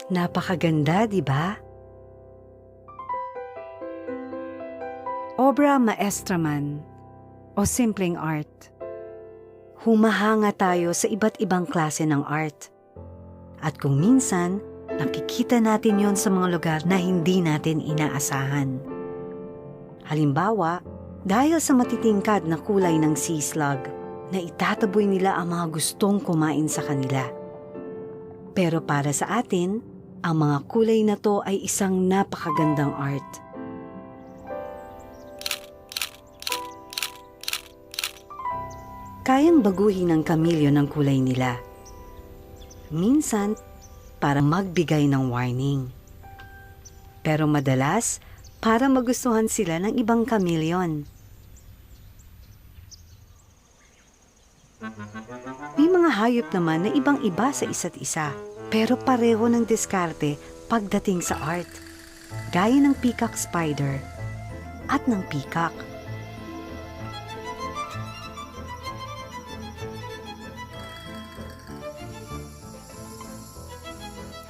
Napakaganda, di ba? Obra maestra man o simpleng art. Humahanga tayo sa iba't ibang klase ng art. At kung minsan, nakikita natin yon sa mga lugar na hindi natin inaasahan. Halimbawa, dahil sa matitingkad na kulay ng sea slug, na itataboy nila ang mga gustong kumain sa kanila. Pero para sa atin, ang mga kulay na to ay isang napakagandang art. Kayang baguhin ng kamilyo ng kulay nila. Minsan, para magbigay ng warning. Pero madalas, para magustuhan sila ng ibang kamilyon. May mga hayop naman na ibang-iba sa isa't isa, pero pareho ng diskarte pagdating sa art. Gaya ng peacock spider at ng peacock.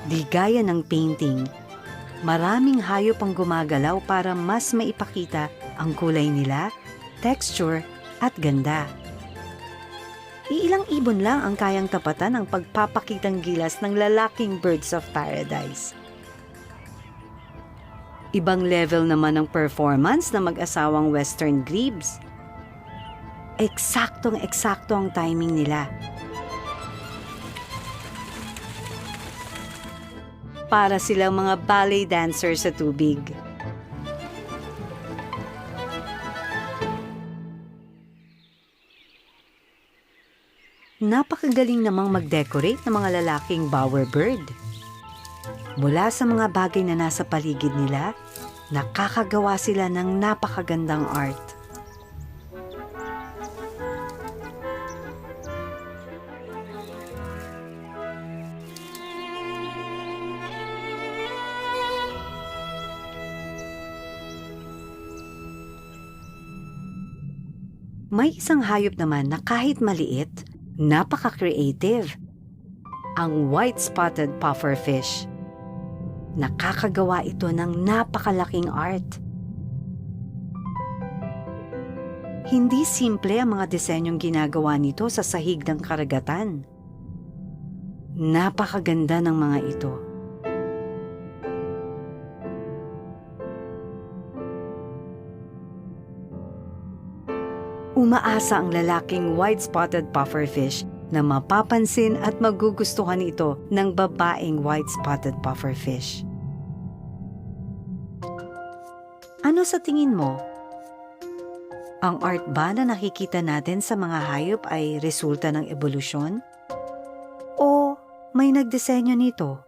Di gaya ng painting, maraming hayop ang gumagalaw para mas maipakita ang kulay nila, texture at ganda. Iilang ibon lang ang kayang tapatan ang pagpapakitang gilas ng lalaking birds of paradise. Ibang level naman ng performance na mag-asawang western grebes. Eksaktong-eksakto ang timing nila. Para silang mga ballet dancer sa tubig. Napakagaling namang mag-decorate ng mga lalaking bowerbird. Mula sa mga bagay na nasa paligid nila, nakakagawa sila ng napakagandang art. May isang hayop naman na kahit maliit, napaka-creative. Ang white-spotted pufferfish. Nakakagawa ito ng napakalaking art. Hindi simple ang mga disenyong ginagawa nito sa sahig ng karagatan. Napakaganda ng mga ito. Umaasa ang lalaking white-spotted pufferfish na mapapansin at magugustuhan ito ng babaeng white-spotted pufferfish. Ano sa tingin mo? Ang art ba na nakikita natin sa mga hayop ay resulta ng ebolusyon? O may nagdisenyo nito?